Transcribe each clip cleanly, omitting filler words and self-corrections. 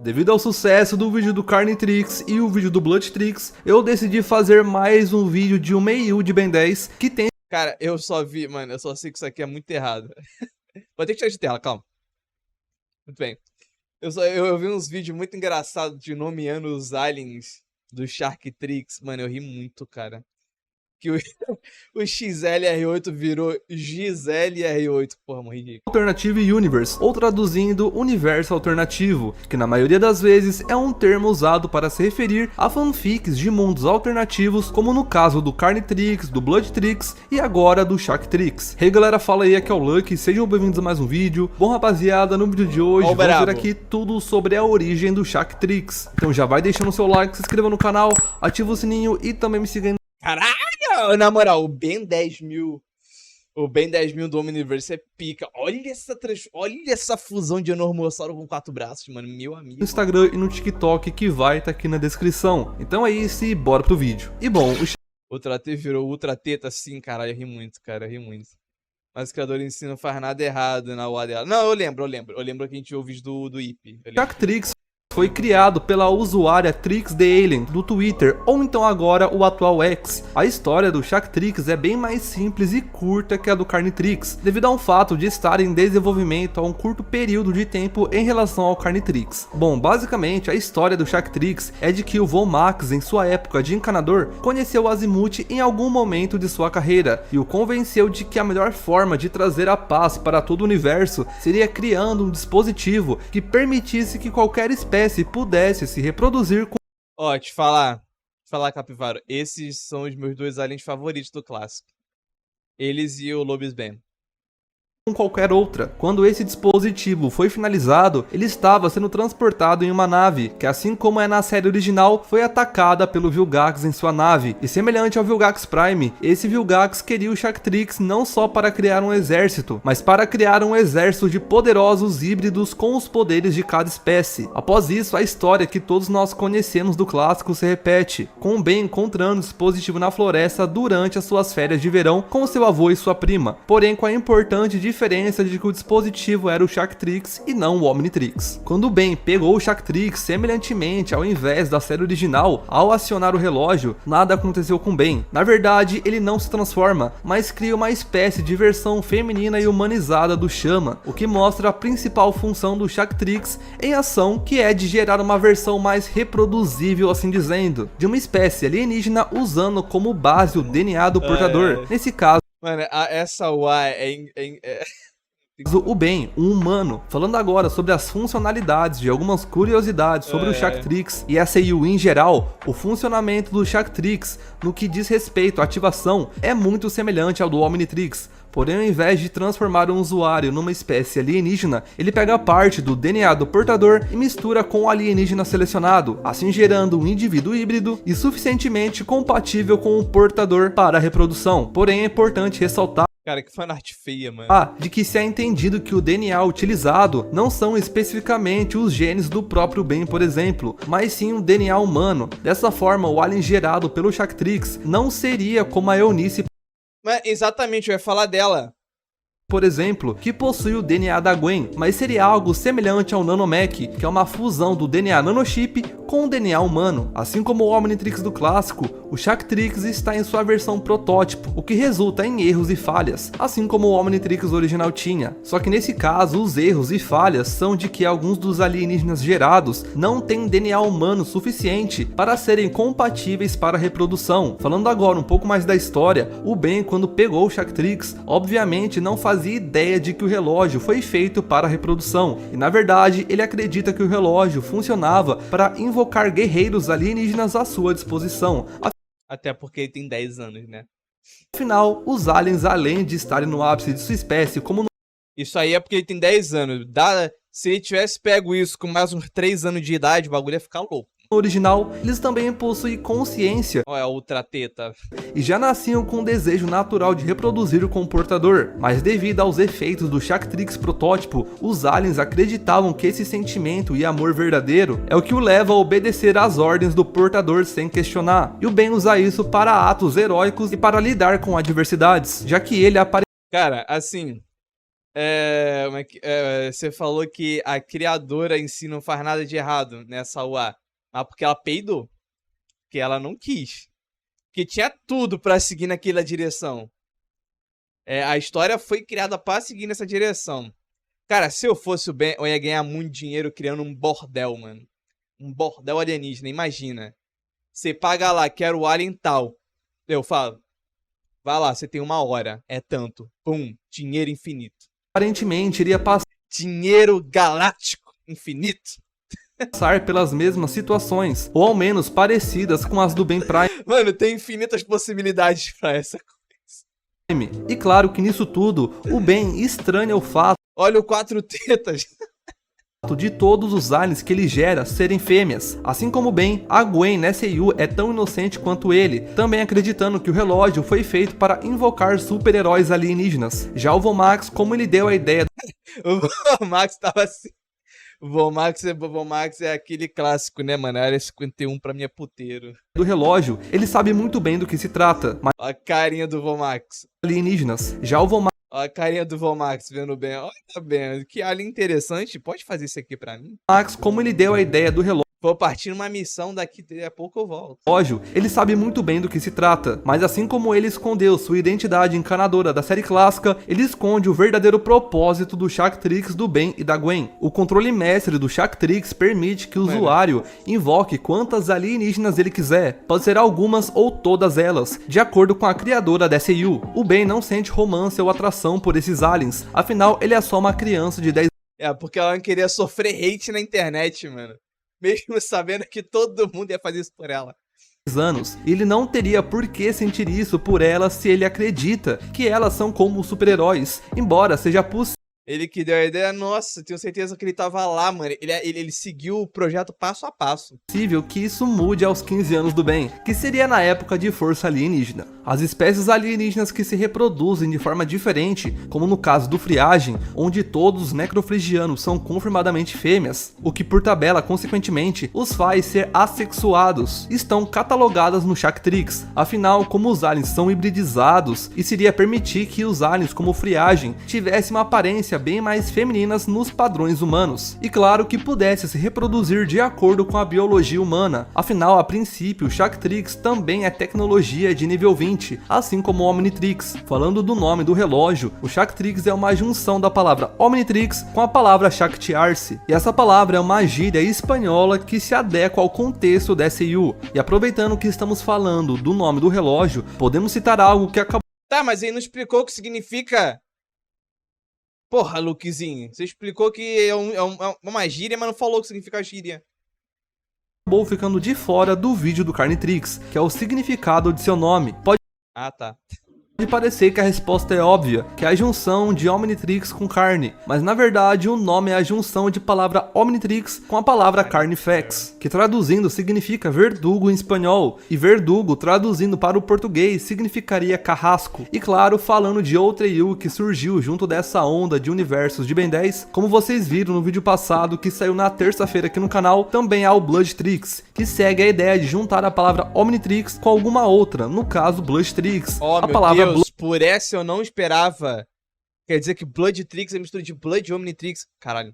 Devido ao sucesso do vídeo do Carnitrix e o vídeo do Bloodtrix, eu decidi fazer mais um vídeo de um Meiyu de Ben 10 que tem... Cara, eu só vi, mano, eu só sei que isso aqui é muito errado. Vou ter que tirar de tela, calma. Muito bem. Eu vi uns vídeos muito engraçados de nomeando os aliens do Sharktrix. Mano, eu ri muito, cara. Que o XLR8 virou GZLR8. Porra, morri de... Alternative Universe, ou traduzindo universo alternativo, que na maioria das vezes é um termo usado para se referir a fanfics de mundos alternativos, como no caso do Carnitrix, do Bloodtrix e agora do Sharktrix. Hey galera, fala aí, aqui é o Lucky, sejam bem-vindos a mais um vídeo. Bom rapaziada, no vídeo de hoje vamos ver aqui tudo sobre a origem do Sharktrix. Então já vai deixando o seu like, se inscreva no canal, ativa o sininho e também me siga aí. Caralho, na moral, o Ben 10.000... O Ben 10.000 do Omniverse é pica. Olha essa fusão de Enormossauro com 4 braços, mano. Meu amigo. No Instagram e no TikTok, que vai estar aqui na descrição. Então é isso e bora pro vídeo. E bom, o Ultra T virou Ultra Teta assim, caralho. Eu ri muito, cara. Eu ri muito. Mas o criador em si não faz nada errado na UA dela. Não, eu lembro que a gente ouviu do IP. Sharktrix foi criado pela usuária Trix the Alien do Twitter, ou então agora o atual X. A história do Sharktrix é bem mais simples e curta que a do Carnitrix, devido ao fato de estar em desenvolvimento há um curto período de tempo em relação ao Carnitrix. Bom, basicamente a história do Sharktrix é de que o Von Max, em sua época de encanador, conheceu o Azimuth em algum momento de sua carreira e o convenceu de que a melhor forma de trazer a paz para todo o universo seria criando um dispositivo que permitisse que qualquer espécie pudesse se reproduzir com... Ó, te falar, Capivaro, esses são os meus dois aliens favoritos do clássico. Eles e o Lobisbane. Com qualquer outra. Quando esse dispositivo foi finalizado, ele estava sendo transportado em uma nave, que assim como é na série original, foi atacada pelo Vilgax em sua nave. E semelhante ao Vilgax Prime, esse Vilgax queria o Sharktrix não só para criar um exército, mas para criar um exército de poderosos híbridos com os poderes de cada espécie. Após isso, a história que todos nós conhecemos do clássico se repete, com o Ben encontrando o dispositivo na floresta durante as suas férias de verão com seu avô e sua prima, porém com a importante diferença de que o dispositivo era o Sharktrix e não o Omnitrix. Quando o Ben pegou o Sharktrix, semelhantemente ao invés da série original, ao acionar o relógio, nada aconteceu com Ben. Na verdade, ele não se transforma, mas cria uma espécie de versão feminina e humanizada do Chama, o que mostra a principal função do Sharktrix em ação, que é de gerar uma versão mais reproduzível, assim dizendo, de uma espécie alienígena usando como base o DNA do portador. Nesse caso, mano, essa UA o Ben, um humano. Falando agora sobre as funcionalidades de algumas curiosidades sobre o Sharktrix e a SAU em geral, o funcionamento do Sharktrix no que diz respeito à ativação é muito semelhante ao do Omnitrix. Porém, ao invés de transformar um usuário numa espécie alienígena, ele pega parte do DNA do portador e mistura com o alienígena selecionado, assim gerando um indivíduo híbrido e suficientemente compatível com o portador para a reprodução. Porém, é importante ressaltar, cara, que fanart feia, mano. De que se é entendido que o DNA utilizado não são especificamente os genes do próprio Ben, por exemplo, mas sim o DNA humano. Dessa forma, o alien gerado pelo Sharktrix não seria como a Eunice, mas exatamente, eu ia falar dela, por exemplo, que possui o DNA da Gwen, mas seria algo semelhante ao Nanomech, que é uma fusão do DNA nanochip com o DNA humano. Assim como o Omnitrix do clássico, o Sharktrix está em sua versão protótipo, o que resulta em erros e falhas, assim como o Omnitrix original tinha. Só que nesse caso, os erros e falhas são de que alguns dos alienígenas gerados não têm DNA humano suficiente para serem compatíveis para a reprodução. Falando agora um pouco mais da história, o Ben, quando pegou o Sharktrix, obviamente não fazia ideia de que o relógio foi feito para a reprodução, e na verdade ele acredita que o relógio funcionava para invocar guerreiros alienígenas à sua disposição. Até porque ele tem 10 anos, né? Afinal, os aliens, além de estarem no ápice de sua espécie, como isso aí é porque ele tem 10 anos. Se ele tivesse pego isso com mais uns 3 anos de idade, o bagulho ia ficar louco. no original, eles também possuem consciência. Olha a Ultra Teta. E já nasciam com o desejo natural de reproduzir o comportador, mas devido aos efeitos do Sharktrix protótipo, os aliens acreditavam que esse sentimento e amor verdadeiro é o que o leva a obedecer às ordens do portador sem questionar, e o Ben usa isso para atos heróicos e para lidar com adversidades, já que ele aparece. Cara, assim, Você falou que a criadora em si não faz nada de errado nessa UA. Mas porque ela peidou. Porque ela não quis. Porque tinha tudo pra seguir naquela direção. A história foi criada pra seguir nessa direção. Cara, se eu fosse o Ben, eu ia ganhar muito dinheiro criando um bordel, mano. Um bordel alienígena, imagina. Você paga lá, quero o alien tal. Eu falo, vai lá, você tem 1 hora. É tanto. Pum, dinheiro infinito. Aparentemente iria Dinheiro galáctico infinito. passar pelas mesmas situações, ou ao menos parecidas com as do Ben Prime. Mano, tem infinitas possibilidades pra essa coisa. E claro que nisso tudo, o Ben estranha o fato Olha o 4 tetas. de todos os aliens que ele gera serem fêmeas. Assim como Ben, a Gwen nessa EU é tão inocente quanto ele, também acreditando que o relógio foi feito para invocar super-heróis alienígenas. Já o Vomax, como ele deu a ideia O Vomax tava assim. O Vomax é aquele clássico, né, mano? Área 51 pra mim é puteiro. do relógio, ele sabe muito bem do que se trata, mas Olha a carinha do Vomax. alienígenas. Já o Vomax, Olha a carinha do Vomax vendo bem. Olha, tá bem. Que alien interessante. Pode fazer isso aqui pra mim? como ele deu a ideia do Vou partir numa missão daqui a pouco eu volto. relógio, ele sabe muito bem do que se trata, mas assim como ele escondeu sua identidade encanadora da série clássica, ele esconde o verdadeiro propósito do Shactrix do Ben e da Gwen. O controle mestre do Shactrix permite que o usuário invoque quantas alienígenas ele quiser, pode ser algumas ou todas elas, de acordo com a criadora da SU. O Ben não sente romance ou atração por esses aliens, afinal ele é só uma criança de 10 Porque ela não queria sofrer hate na internet, mano. Mesmo sabendo que todo mundo ia fazer isso por ela. anos, e ele não teria por que sentir isso por elas se ele acredita que elas são como super-heróis, embora seja possível Ele que deu a ideia, nossa, tenho certeza que ele tava lá, mano. Ele seguiu o projeto passo a passo. que isso mude aos 15 anos do Ben, que seria na época de Força Alienígena. As espécies alienígenas que se reproduzem de forma diferente, como no caso do Friagem, onde todos os necrofrigianos são confirmadamente fêmeas, o que por tabela, consequentemente, os faz ser assexuados, estão catalogadas no Shactrix. Afinal, como os aliens são hibridizados, isso iria permitir que os aliens como Friagem tivessem uma aparência bem mais femininas nos padrões humanos, e claro que pudesse se reproduzir de acordo com a biologia humana. Afinal, a princípio, o Shactrix também é tecnologia de nível 20, assim como o Omnitrix. Falando do nome do relógio, o Shactrix é uma junção da palavra Omnitrix com a palavra Shaktiar-se, e essa palavra é uma gíria espanhola que se adequa ao contexto da SU. E aproveitando que estamos falando do nome do relógio, podemos citar algo que acabou Tá, mas ele não explicou o que significa. Porra, Lukezinho. Você explicou que é uma gíria, mas não falou o que significa gíria. ficando de fora do vídeo do Carnitrix, que é o significado de seu nome. Pode Tá. parecer que a resposta é óbvia, que é a junção de Omnitrix com carne, mas na verdade o nome é a junção de palavra Omnitrix com a palavra Carnifex, que traduzindo significa verdugo em espanhol, e verdugo traduzindo para o português significaria carrasco. E claro, falando de outra EU que surgiu junto dessa onda de universos de Ben 10, como vocês viram no vídeo passado que saiu na terça-feira aqui no canal, também há o Bloodtrix, que segue a ideia de juntar a palavra Omnitrix com alguma outra, no caso Bloodtrix. A palavra Deus, por essa eu não esperava. Quer dizer que Bloodtrix é mistura de Blood e Omnitrix. Caralho.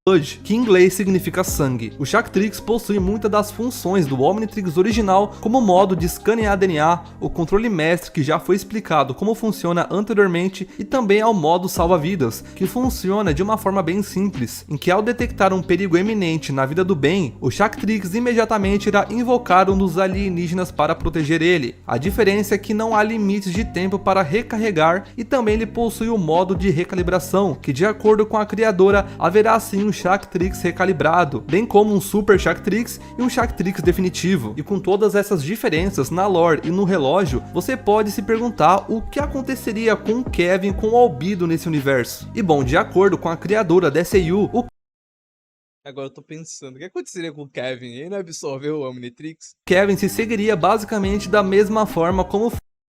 Blood, que em inglês significa sangue. O Shactrix possui muitas das funções do Omnitrix original, como o modo de escanear DNA, o controle mestre que já foi explicado como funciona anteriormente, e também ao modo salva-vidas, que funciona de uma forma bem simples, em que ao detectar um perigo eminente na vida do Ben, o Shactrix imediatamente irá invocar um dos alienígenas para proteger ele. A diferença é que não há limites de tempo para recarregar, e também ele possui o modo de recalibração, que de acordo com a criadora haverá sim um Shactrix recalibrado, bem como um Super Shactrix e um Shactrix definitivo. E com todas essas diferenças na lore e no relógio, você pode se perguntar o que aconteceria com o Kevin com o Albedo nesse universo. E bom, de acordo com a criadora da SU, o Agora eu tô pensando, o que aconteceria com o Kevin? Ele não absorveu o Omnitrix? Kevin se seguiria basicamente da mesma forma como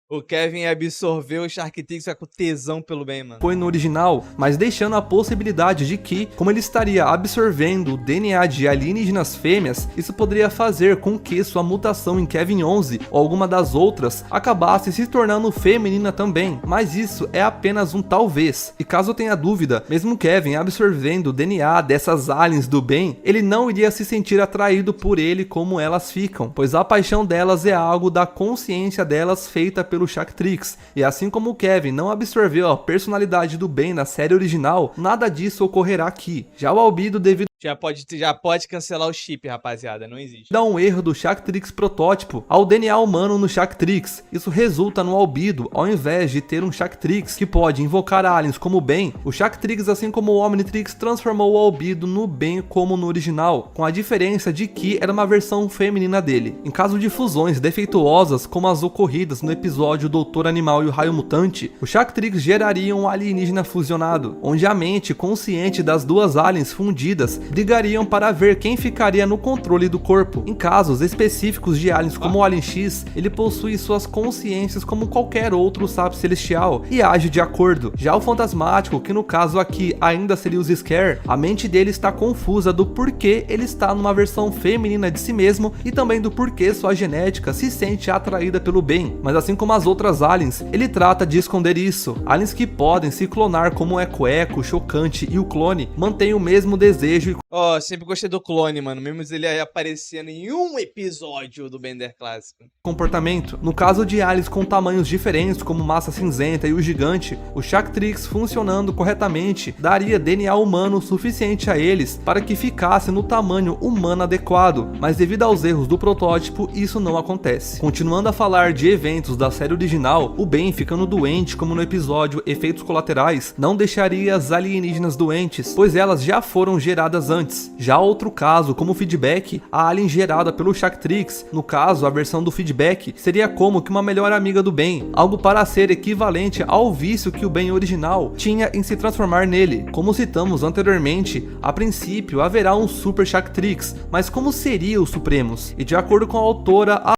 O Kevin absorveu o Sharktix com tesão pelo bem, mano. Foi no original, mas deixando a possibilidade de que, como ele estaria absorvendo o DNA de alienígenas fêmeas, isso poderia fazer com que sua mutação em Kevin 11 ou alguma das outras acabasse se tornando feminina também, mas isso é apenas um talvez. E caso tenha dúvida, mesmo Kevin absorvendo o DNA dessas aliens do bem, ele não iria se sentir atraído por ele como elas ficam, pois a paixão delas é algo da consciência delas feita pelo Sharktix, e assim como o Kevin não absorveu a personalidade do Ben na série original, nada disso ocorrerá aqui. Já o Albedo, devido Já pode cancelar o chip, rapaziada, não existe. dá um erro do Sharktix protótipo ao DNA humano no Sharktix. Isso resulta no Albedo, ao invés de ter um Sharktix que pode invocar aliens como o Ben, o Sharktix, assim como o Omnitrix, transformou o Albedo no Ben como no original, com a diferença de que era uma versão feminina dele. Em caso de fusões defeituosas, como as ocorridas no episódio Doutor Animal e o Raio Mutante, o Sharktix geraria um alienígena fusionado, onde a mente consciente das duas aliens fundidas brigariam para ver quem ficaria no controle do corpo. Em casos específicos de aliens como o Alien X, ele possui suas consciências como qualquer outro sábio celestial e age de acordo. Já o fantasmático, que no caso aqui ainda seria o Scare, a mente dele está confusa do porquê ele está numa versão feminina de si mesmo e também do porquê sua genética se sente atraída pelo bem, mas assim como as outras aliens, ele trata de esconder isso. Aliens que podem se clonar como o Eco Eco, o Chocante e o Clone mantêm o mesmo desejo e Ó, sempre gostei do Clone, mano. Mesmo ele aparecendo em um episódio do Bender Clássico. comportamento. No caso de aliens com tamanhos diferentes, como Massa Cinzenta e o Gigante, o Sharktix funcionando corretamente daria DNA humano suficiente a eles para que ficasse no tamanho humano adequado, mas devido aos erros do protótipo, isso não acontece. Continuando a falar de eventos da série original, o Ben ficando doente, como no episódio Efeitos Colaterais, não deixaria as alienígenas doentes, pois elas já foram geradas antes. Já outro caso, como o Feedback, a alien gerada pelo Sharktix, no caso a versão do Feedback, seria como que uma melhor amiga do Ben, algo para ser equivalente ao vício que o Ben original tinha em se transformar nele. Como citamos anteriormente, a princípio haverá um Super Sharktix, mas como seria o Supremos? E de acordo com a autora,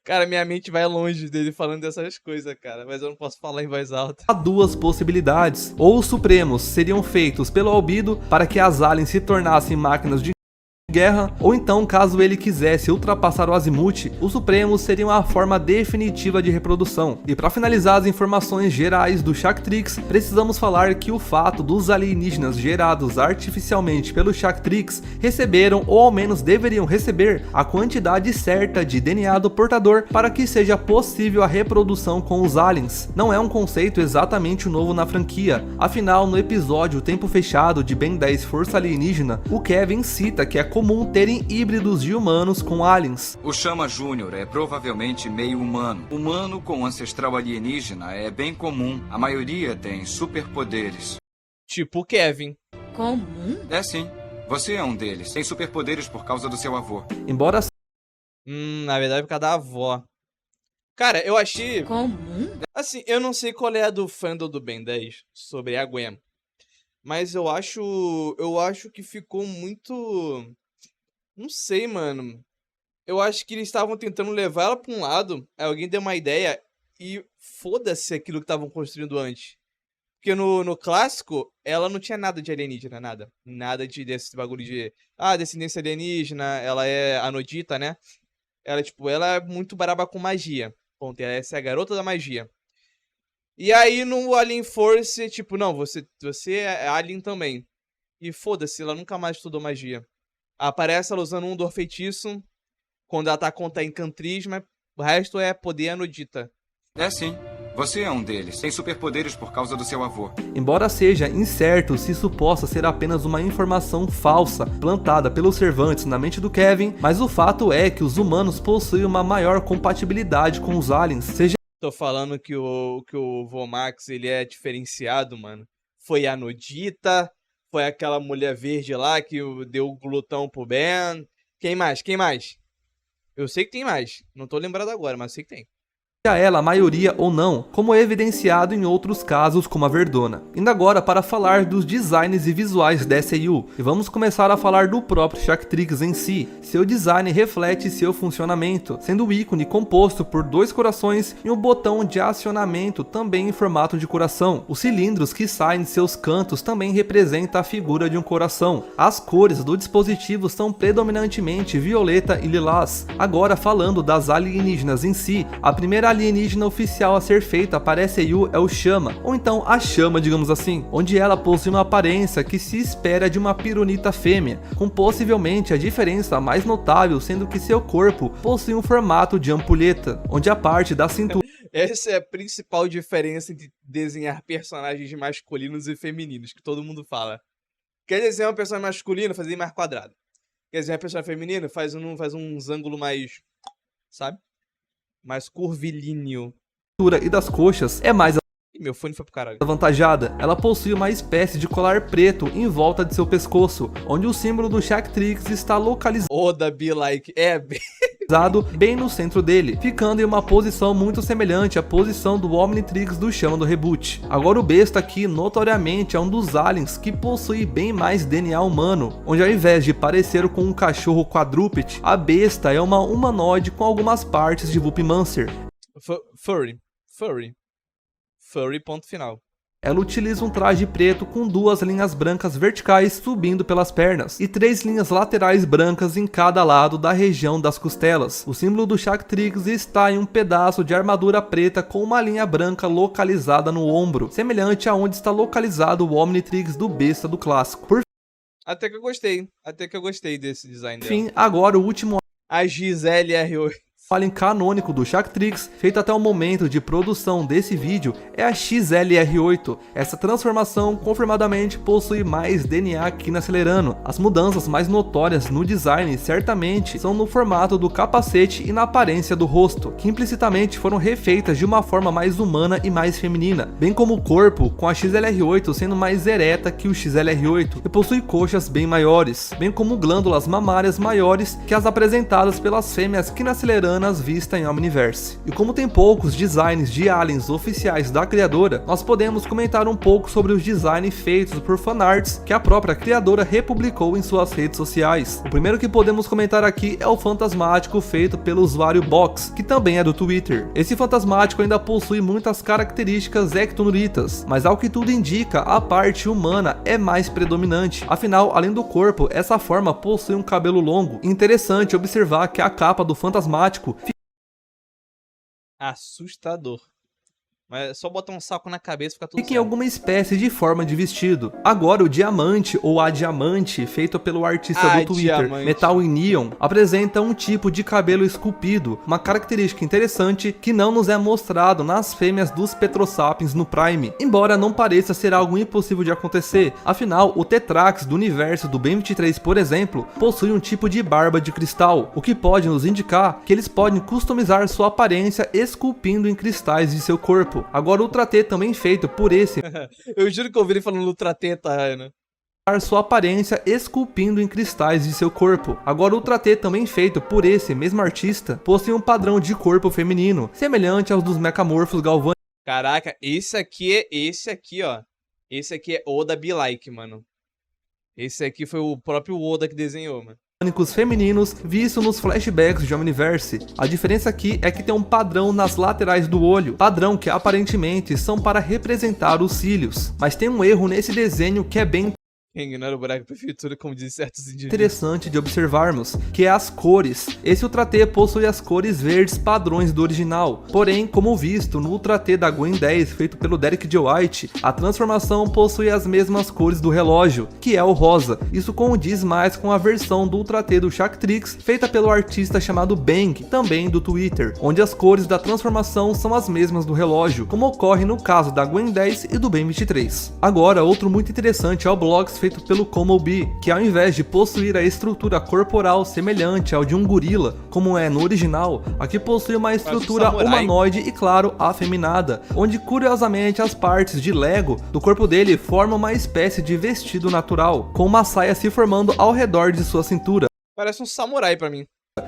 Cara, minha mente vai longe dele falando dessas coisas, cara. Mas eu não posso falar em voz alta. há duas possibilidades: ou os Supremos seriam feitos pelo Albedo para que as aliens se tornassem máquinas de guerra, ou então, caso ele quisesse ultrapassar o Azimuth, os Supremos seriam a forma definitiva de reprodução. E para finalizar as informações gerais do Sharktix, precisamos falar que o fato dos alienígenas gerados artificialmente pelo Sharktix receberam, ou ao menos deveriam receber, a quantidade certa de DNA do portador para que seja possível a reprodução com os aliens. Não é um conceito exatamente novo na franquia, afinal no episódio Tempo Fechado de Ben 10 Força Alienígena, o Kevin cita que é comum terem híbridos de humanos com aliens. O Chama Júnior é provavelmente meio humano. Humano com ancestral alienígena é bem comum. A maioria tem superpoderes. Tipo o Kevin. Comum? É sim. Você é um deles. Tem superpoderes por causa do seu avô. Embora Na verdade, por causa da avó. Cara, eu achei... Comum? Assim, eu não sei qual é a do fandom do Ben 10 sobre a Gwen. Mas eu acho que ficou muito... Não sei, mano. Eu acho que eles estavam tentando levar ela pra um lado, aí alguém deu uma ideia e foda-se aquilo que estavam construindo antes. Porque no clássico, ela não tinha nada de alienígena, nada. Nada desse bagulho de... descendência alienígena, ela é anodita, né? Ela é muito braba com magia. Ponto, essa é a garota da magia. E aí no Alien Force, tipo, não, você é alien também. E foda-se, ela nunca mais estudou magia. Aparece ela usando um dor feitiço. Quando ela tá contra encantrismo, o resto é poder anodita. É sim. Você é um deles. Tem superpoderes por causa do seu avô. embora seja incerto se isso possa ser apenas uma informação falsa plantada pelos Cervantes na mente do Kevin, mas o fato é que os humanos possuem uma maior compatibilidade com os aliens, seja Tô falando que o Vomax, ele é diferenciado, mano. Foi a Nodita, foi aquela mulher verde lá que deu o glutão pro Ben. Quem mais? Eu sei que tem mais. Não tô lembrado agora, mas eu sei que tem. ela a maioria ou não, como é evidenciado em outros casos como a Verdona. Indo agora para falar dos designs e visuais da SAU, e vamos começar a falar do próprio Shaktrix em si. Seu design reflete seu funcionamento, sendo o ícone composto por 2 corações e um botão de acionamento também em formato de coração. Os cilindros que saem de seus cantos também representam a figura de um coração. As cores do dispositivo são predominantemente violeta e lilás. Agora falando das alienígenas em si, a primeira alienígena oficial a ser feita para a SAU é o Chama, ou então a Chama, digamos assim, onde ela possui uma aparência que se espera de uma pironita fêmea, com possivelmente a diferença mais notável sendo que seu corpo possui um formato de ampulheta, onde a parte da cintura Essa é a principal diferença entre desenhar personagens masculinos e femininos, que todo mundo fala. Quer desenhar uma personagem masculina, fazer mais quadrado. Quer desenhar uma personagem feminina, faz uns ângulos mais, sabe? Mais curvilíneo. e das coxas é mais Ih, meu fone foi pro caralho. avantajada. Ela possui uma espécie de colar preto em volta de seu pescoço, onde o símbolo do Shaktrix está localizado Oda be like. bem no centro dele, ficando em uma posição muito semelhante à posição do Omnitrix do Chama do reboot. Agora o besta aqui notoriamente é um dos aliens que possui bem mais DNA humano, onde ao invés de parecer com um cachorro quadrúpede, a besta é uma humanoide com algumas partes de Whoopmancer. Furry, ponto final. Ela utiliza um traje preto com 2 linhas brancas verticais subindo pelas pernas e 3 linhas laterais brancas em cada lado da região das costelas. O símbolo do Shaktrix está em um pedaço de armadura preta com uma linha branca localizada no ombro, semelhante a onde está localizado o Omnitrix do besta do clássico. Por Até que eu gostei desse design dela. fim, agora o último A Gisele R8. alien canônico do Shaktrix, feito até o momento de produção desse vídeo, é a XLR8. Essa transformação confirmadamente possui mais DNA quinacelerano. As mudanças mais notórias no design certamente são no formato do capacete e na aparência do rosto, que implicitamente foram refeitas de uma forma mais humana e mais feminina, bem como o corpo, com a XLR8 sendo mais ereta que o XLR8 e possui coxas bem maiores, bem como glândulas mamárias maiores que as apresentadas pelas fêmeas quinaceleranas vista em Omniverse. E como tem poucos designs de aliens oficiais da criadora, nós podemos comentar um pouco sobre os designs feitos por fanarts que a própria criadora republicou em suas redes sociais. O primeiro que podemos comentar aqui é o fantasmático feito pelo usuário Box, que também é do Twitter. Esse fantasmático ainda possui muitas características ectonuritas, mas ao que tudo indica, a parte humana é mais predominante. Afinal, além do corpo, essa forma possui um cabelo longo. Interessante observar que a capa do fantasmático Assustador. Mas é só botar um saco na cabeça e fica tudo fica em certo. alguma espécie de forma de vestido. Agora o diamante ou a diamante, feito pelo artista do Twitter, diamante. Metal in Neon, apresenta um tipo de cabelo esculpido, uma característica interessante que não nos é mostrado nas fêmeas dos Petrosapiens no Prime, embora não pareça ser algo impossível de acontecer. Afinal, o Tetrax do universo do Ben 23, por exemplo, possui um tipo de barba de cristal, o que pode nos indicar que eles podem customizar sua aparência esculpindo em cristais de seu corpo. Agora o Ultra T também feito por esse Eu juro que eu ouvi ele falando Ultra Teta, Ana. sua aparência esculpindo em cristais de seu corpo. Agora o Ultra T também feito por esse mesmo artista possui um padrão de corpo feminino, semelhante aos dos mecamorfos galvânicos. Caraca, esse aqui, ó. Esse aqui é Oda be like, mano. Esse aqui foi o próprio Oda que desenhou, mano. Femininos visto nos flashbacks de Omniverse. A diferença aqui é que tem um padrão nas laterais do olho, padrão que aparentemente são para representar os cílios, mas tem um erro nesse desenho que é bem Quem ignora o buraco da prefeitura, como dizem certos indivíduos. interessante de observarmos, que é as cores. Esse Ultra T possui as cores verdes padrões do original, porém, como visto no Ultra T da Gwen 10 feito pelo Derek J. White, a transformação possui as mesmas cores do relógio, que é o rosa. Isso condiz mais com a versão do Ultra T do Shaktrix feita pelo artista chamado Bang, também do Twitter, onde as cores da transformação são as mesmas do relógio, como ocorre no caso da Gwen 10 e do Ben 23. Agora, outro muito interessante é o Blogs feito pelo Komobi, que ao invés de possuir a estrutura corporal semelhante ao de um gorila, como é no original, aqui possui uma estrutura humanoide e, claro, afeminada, onde curiosamente as partes de Lego do corpo dele formam uma espécie de vestido natural, com uma saia se formando ao redor de sua cintura. Parece um samurai pra mim.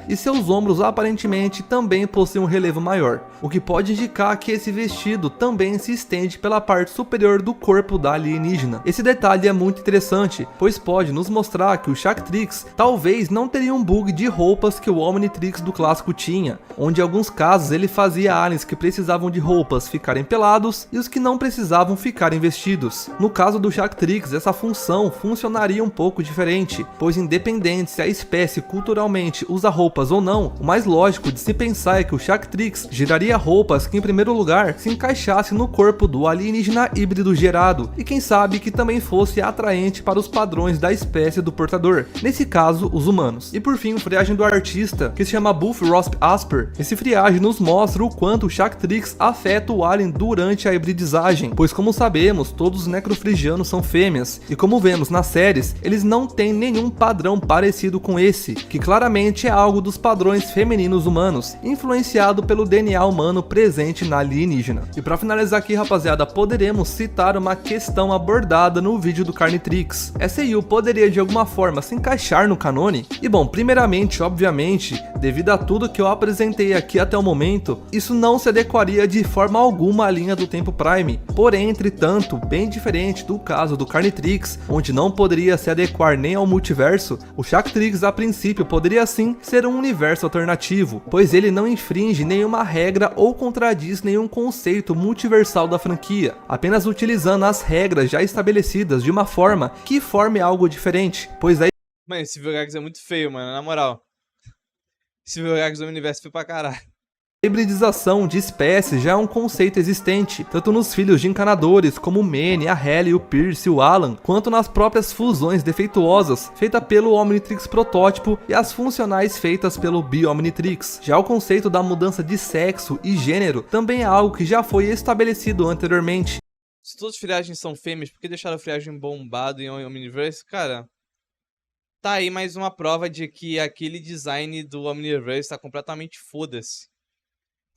e seus ombros aparentemente também possuem um relevo maior, o que pode indicar que esse vestido também se estende pela parte superior do corpo da alienígena. Esse detalhe é muito interessante, pois pode nos mostrar que o Shaktrix talvez não teria um bug de roupas que o Omnitrix do clássico tinha, onde em alguns casos ele fazia aliens que precisavam de roupas ficarem pelados e os que não precisavam ficarem vestidos. No caso do Shaktrix, essa função funcionaria um pouco diferente, pois independente se a espécie culturalmente usa roupas ou não, o mais lógico de se pensar é que o Shaktrix geraria roupas que em primeiro lugar se encaixassem no corpo do alienígena híbrido gerado, e quem sabe que também fosse atraente para os padrões da espécie do portador, nesse caso os humanos. E por fim, o friagem do artista, que se chama Buff Rosp Asper. Esse friagem nos mostra o quanto o Shaktrix afeta o alien durante a hibridizagem, pois como sabemos, todos os necrofrigianos são fêmeas, e como vemos nas séries, eles não têm nenhum padrão parecido com esse, que claramente é algo dos padrões femininos humanos, influenciado pelo DNA humano presente na alienígena. E para finalizar aqui, rapaziada, poderemos citar uma questão abordada no vídeo do Carnitrix. Essa EU poderia de alguma forma se encaixar no canone? E bom, primeiramente, obviamente, devido a tudo que eu apresentei aqui até o momento, isso não se adequaria de forma alguma à linha do tempo Prime. Porém, entretanto, bem diferente do caso do Carnitrix, onde não poderia se adequar nem ao multiverso, o Shaktrix a princípio poderia sim ser um universo alternativo, pois ele não infringe nenhuma regra ou contradiz nenhum conceito multiversal da franquia, apenas utilizando as regras já estabelecidas de uma forma que forme algo diferente, pois aí... Mano, esse Vilgax é muito feio, mano, na moral. Esse Vilgax do universo foi pra caralho. A hibridização de espécies já é um conceito existente, tanto nos filhos de encanadores como o Manny, a Halle, o Pierce e o Alan, quanto nas próprias fusões defeituosas feitas pelo Omnitrix protótipo e as funcionais feitas pelo Bi-Omnitrix. Já o conceito da mudança de sexo e gênero também é algo que já foi estabelecido anteriormente. Se todas as friagens são fêmeas, por que deixaram a friagem bombado em Omniverse? Cara, tá aí mais uma prova de que aquele design do Omniverse tá completamente foda-se.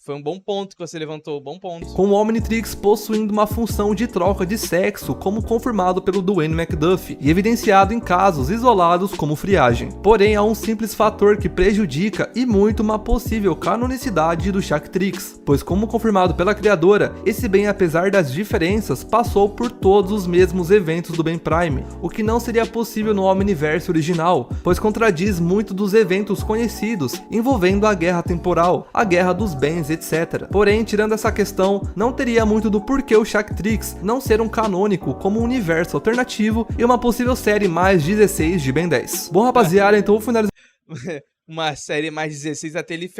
Foi um bom ponto que você levantou, bom ponto. Com o Omnitrix possuindo uma função de troca de sexo, como confirmado pelo Dwayne McDuffie, e evidenciado em casos isolados como friagem. Porém, há um simples fator que prejudica e muito uma possível canonicidade do Shaktrix, pois como confirmado pela criadora, esse bem, apesar das diferenças, passou por todos os mesmos eventos do Ben Prime, o que não seria possível no Omniverse original, pois contradiz muito dos eventos conhecidos envolvendo a Guerra Temporal, a Guerra dos Bens, etc. Porém, tirando essa questão, não teria muito do porquê o Shaktrix não ser um canônico como um universo alternativo e uma possível série mais 16 de Ben 10. Bom, rapaziada, então vou finalizar uma série mais 16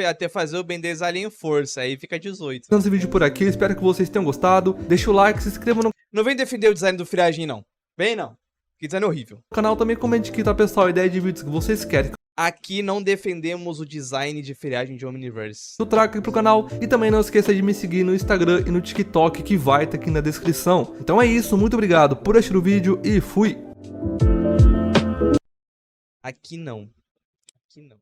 até fazer o Ben 10 Alien Força, aí fica 18. esse vídeo por aqui, espero que vocês tenham gostado. Deixa o like, se inscreva no Não vem defender o design do friagem, não. Vem não. Que design horrível. canal, também comente aqui, tá, pessoal, a ideia de vídeos que vocês querem. Aqui não defendemos o design de friagem de Omniverse. Eu trago aqui pro canal e também não esqueça de me seguir no Instagram e no TikTok, que vai estar aqui na descrição. Então é isso, muito obrigado por assistir o vídeo e fui! Aqui não. Aqui não.